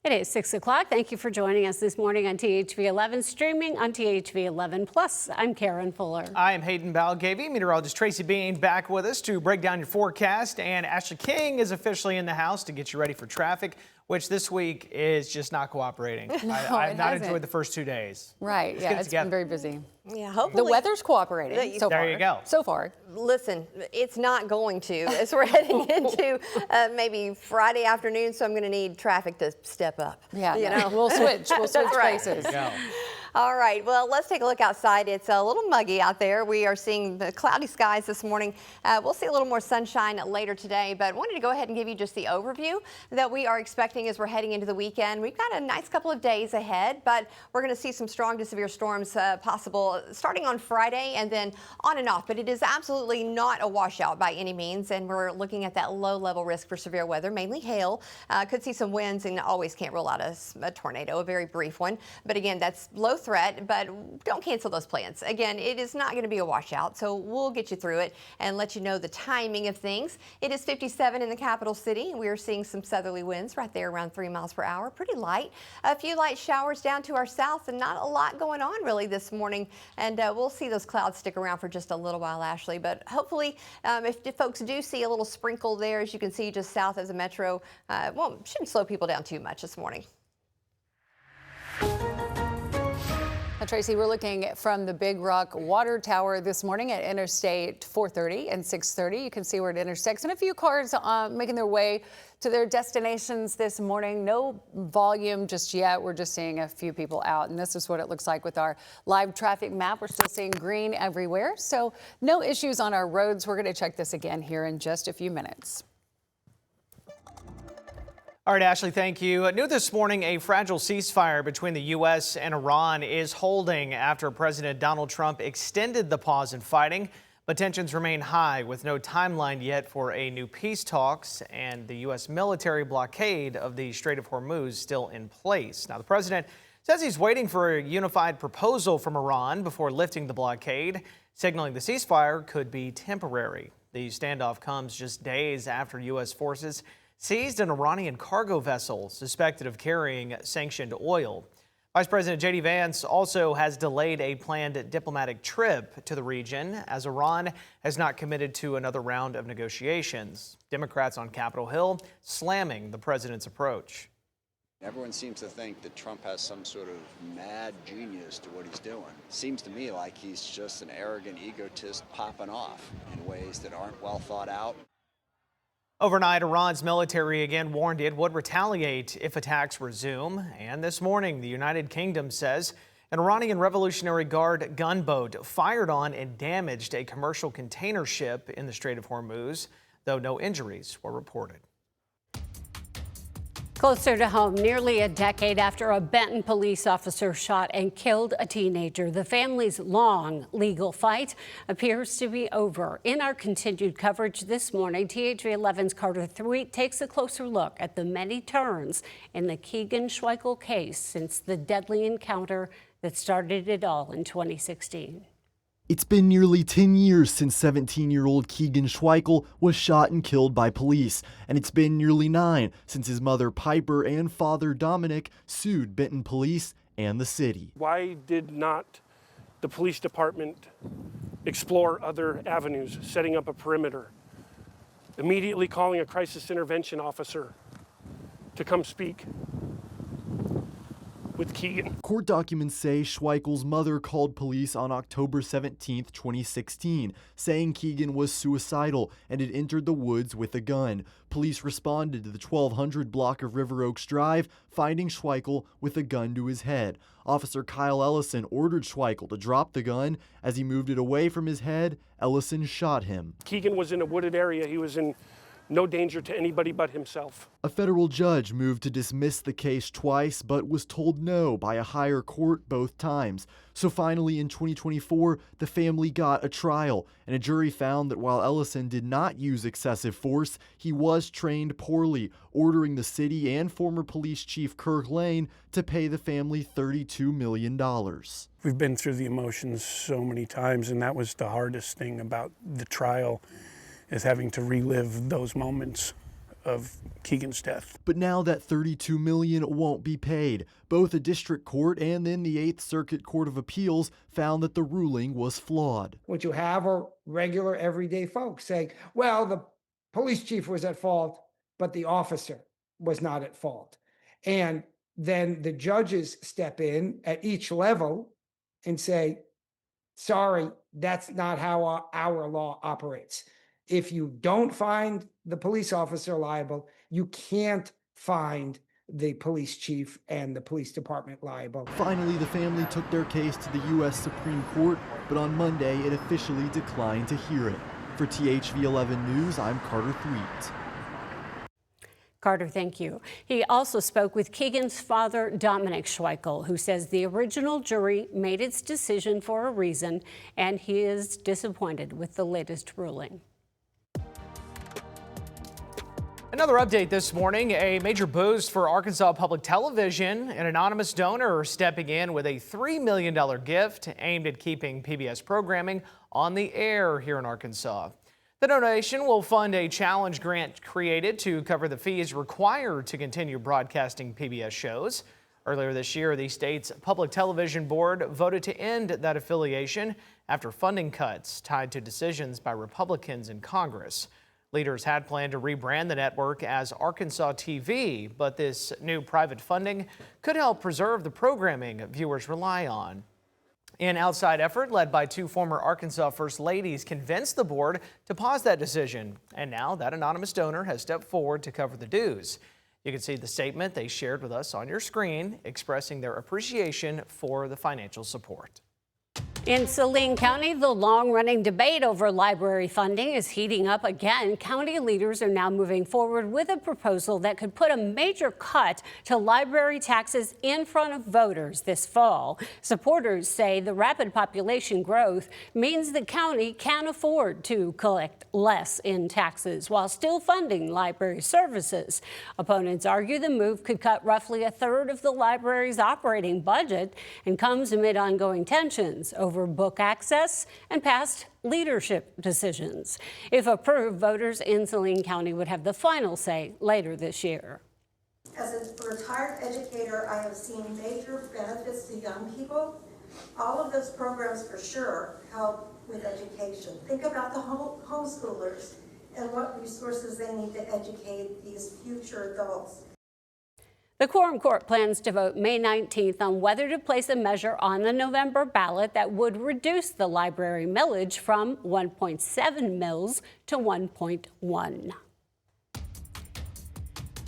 It is 6 o'clock. Thank you for joining us this morning on THV 11, streaming on THV 11 Plus. I'm Karen Fuller. I am Hayden Balgavy. Meteorologist Tracy Bean back with us to break down your forecast. And Ashley King is officially in the house to get you ready for traffic, which this week is just not cooperating. No, I've not enjoyed the first 2 days. Right. Yeah, it's been very busy. Yeah, hopefully. The weather's cooperating so far. There you go. So far. Listen, it's not going to as we're heading into maybe Friday afternoon, so I'm going to need traffic to step up. Yeah, you know? we'll switch. We'll switch right. places. There you go. All right, well, let's take a look outside. It's a little muggy out there. We are seeing the cloudy skies this morning. We'll see a little more sunshine later today, but wanted to go ahead and give you just the overview that we are expecting as we're heading into the weekend. We've got a nice couple of days ahead, but we're going to see some strong to severe storms possible starting on Friday and then on and off, but it is absolutely not a washout by any means, and we're looking at that low-level risk for severe weather, mainly hail. Could see some winds, and always can't rule out a tornado, a very brief one, but again, that's low threat, but don't cancel those plans. Again, it is not going to be a washout, so we'll get you through it and let you know the timing of things. It is 57 in the capital city. We are seeing some southerly winds right there around 3 miles per hour, pretty light. A few light showers down to our south and not a lot going on really this morning, and we'll see those clouds stick around for just a little while, Ashley, but hopefully if folks do see a little sprinkle there, as you can see just south of the metro, shouldn't slow people down too much this morning. Tracy, we're looking from the Big Rock Water Tower this morning at Interstate 430 and 630. You can see where it intersects, and a few cars making their way to their destinations this morning. No volume just yet. We're just seeing a few people out, and this is what it looks like with our live traffic map. We're still seeing green everywhere, so no issues on our roads. We're going to check this again here in just a few minutes. All right, Ashley, thank you. New this morning, a fragile ceasefire between the U.S. and Iran is holding after President Donald Trump extended the pause in fighting. But tensions remain high with no timeline yet for a new peace talks and the U.S. military blockade of the Strait of Hormuz still in place. Now, the president says he's waiting for a unified proposal from Iran before lifting the blockade, signaling the ceasefire could be temporary. The standoff comes just days after U.S. forces seized an Iranian cargo vessel suspected of carrying sanctioned oil. Vice President J.D. Vance also has delayed a planned diplomatic trip to the region as Iran has not committed to another round of negotiations. Democrats on Capitol Hill slamming the president's approach. Everyone seems to think that Trump has some sort of mad genius to what he's doing. Seems to me like he's just an arrogant egotist popping off in ways that aren't well thought out. Overnight, Iran's military again warned it would retaliate if attacks resume. And this morning, the United Kingdom says an Iranian Revolutionary Guard gunboat fired on and damaged a commercial container ship in the Strait of Hormuz, though no injuries were reported. Closer to home, nearly a decade after a Benton police officer shot and killed a teenager, the family's long legal fight appears to be over. In our continued coverage this morning, THV 11's Carter Thweet takes a closer look at the many turns in the Keegan Schweel case since the deadly encounter that started it all in 2016. It's been nearly 10 years since 17-year-old Keegan Schweel was shot and killed by police, and it's been nearly 9 since his mother Piper and father Dominic sued Benton police and the city. Why did not the police department explore other avenues, setting up a perimeter, immediately calling a crisis intervention officer to come speak with Keegan? Court documents say Schweil's mother called police on October 17, 2016, saying Keegan was suicidal and had entered the woods with a gun. Police responded to the 1200 block of River Oaks Drive, finding Schweel with a gun to his head. Officer Kyle Ellison ordered Schweel to drop the gun. As he moved it away from his head, Ellison shot him. Keegan was in a wooded area. He was in no danger to anybody but himself. A federal judge moved to dismiss the case twice, but was told no by a higher court both times. So finally, in 2024, the family got a trial, and a jury found that while Ellison did not use excessive force, he was trained poorly, ordering the city and former police chief Kirk Lane to pay the family $32 million. We've been through the emotions so many times, and that was the hardest thing about the trial, is having to relive those moments of Keegan's death. But now that $32 million won't be paid. Both a district court and then the 8th Circuit Court of Appeals found that the ruling was flawed. What you have are regular, everyday folks saying, well, the police chief was at fault, but the officer was not at fault. And then the judges step in at each level and say, sorry, that's not how our law operates. If you don't find the police officer liable, you can't find the police chief and the police department liable. Finally, the family took their case to the U.S. Supreme Court, but on Monday it officially declined to hear it. For THV 11 News, I'm Carter Thweet. Carter, thank you. He also spoke with Keegan's father, Dominic Schweikel, who says the original jury made its decision for a reason, and he is disappointed with the latest ruling. Another update this morning, a major boost for Arkansas Public Television. An anonymous donor stepping in with a $3 million gift aimed at keeping PBS programming on the air here in Arkansas. The donation will fund a challenge grant created to cover the fees required to continue broadcasting PBS shows. Earlier this year, the state's Public Television Board voted to end that affiliation after funding cuts tied to decisions by Republicans in Congress. Leaders had planned to rebrand the network as Arkansas TV, but this new private funding could help preserve the programming viewers rely on. An outside effort led by two former Arkansas First Ladies convinced the board to pause that decision, and now that anonymous donor has stepped forward to cover the dues. You can see the statement they shared with us on your screen, expressing their appreciation for the financial support. In Saline County, the long-running debate over library funding is heating up again. County leaders are now moving forward with a proposal that could put a major cut to library taxes in front of voters this fall. Supporters say the rapid population growth means the county can't afford to collect less in taxes while still funding library services. Opponents argue the move could cut roughly a third of the library's operating budget and comes amid ongoing tensions over book access and past leadership decisions. If approved, voters in Saline County would have the final say later this year. As a retired educator, I have seen major benefits to young people. All of those programs for sure help with education. Think about the homeschoolers and what resources they need to educate these future adults. The Quorum Court plans to vote May 19th on whether to place a measure on the November ballot that would reduce the library millage from 1.7 mils to 1.1.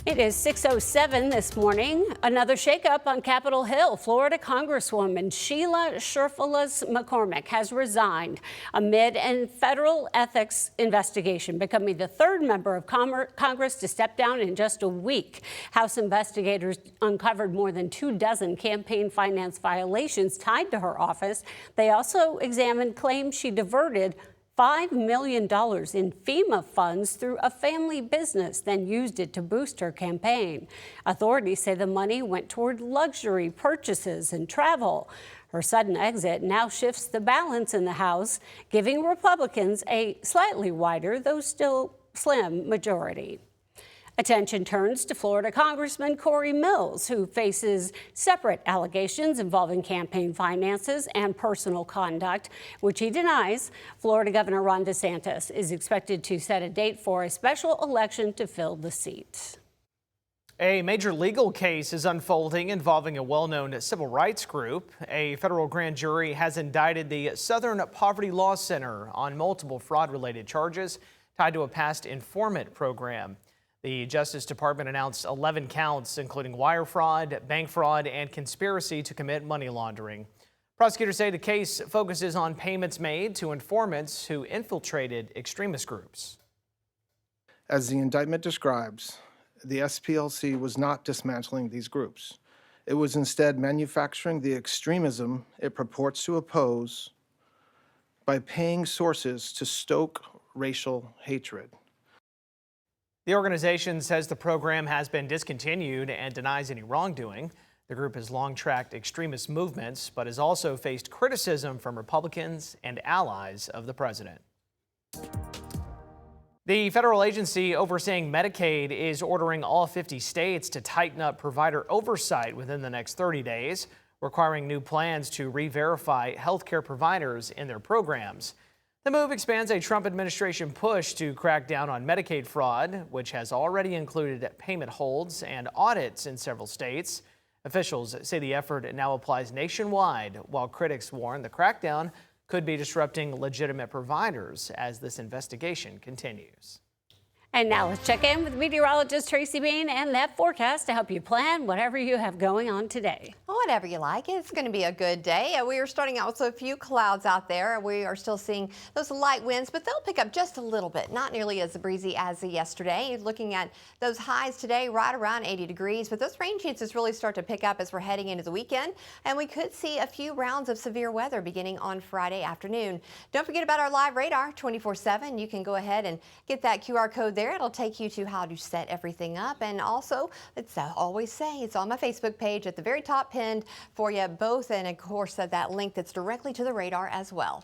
It is 6:07 this morning. Another shakeup on Capitol Hill. Florida Congresswoman Sheila Sherfulas McCormick has resigned amid a federal ethics investigation, becoming the third member of Congress to step down in just a week. House investigators uncovered more than 24 campaign finance violations tied to her office. They also examined claims she diverted $5 million in FEMA funds through a family business, then used it to boost her campaign. Authorities say the money went toward luxury purchases and travel. Her sudden exit now shifts the balance in the House, giving Republicans a slightly wider, though still slim, majority. Attention turns to Florida Congressman Corey Mills, who faces separate allegations involving campaign finances and personal conduct, which he denies. Florida Governor Ron DeSantis is expected to set a date for a special election to fill the seat. A major legal case is unfolding involving a well-known civil rights group. A federal grand jury has indicted the Southern Poverty Law Center on multiple fraud-related charges tied to a past informant program. The Justice Department announced 11 counts, including wire fraud, bank fraud, and conspiracy to commit money laundering. Prosecutors say the case focuses on payments made to informants who infiltrated extremist groups. As the indictment describes, the SPLC was not dismantling these groups. It was instead manufacturing the extremism it purports to oppose by paying sources to stoke racial hatred. The organization says the program has been discontinued and denies any wrongdoing. The group has long tracked extremist movements, but has also faced criticism from Republicans and allies of the president. The federal agency overseeing Medicaid is ordering all 50 states to tighten up provider oversight within the next 30 days, requiring new plans to re-verify healthcare providers in their programs. The move expands a Trump administration push to crack down on Medicaid fraud, which has already included payment holds and audits in several states. Officials say the effort now applies nationwide, while critics warn the crackdown could be disrupting legitimate providers as this investigation continues. And now let's check in with meteorologist Tracy Bean and that forecast to help you plan whatever you have going on today. Whatever you like, it's going to be a good day. We are starting out with a few clouds out there. We are still seeing those light winds, but they'll pick up just a little bit, not nearly as breezy as yesterday. Looking at those highs today, right around 80 degrees, but those rain chances really start to pick up as we're heading into the weekend, and we could see a few rounds of severe weather beginning on Friday afternoon. Don't forget about our live radar 24/7. You can go ahead and get that QR code there. It'll take you to how to set everything up, and also, it's always say it's on my Facebook page at the very top pinned for you both, and of course that link that's directly to the radar as well.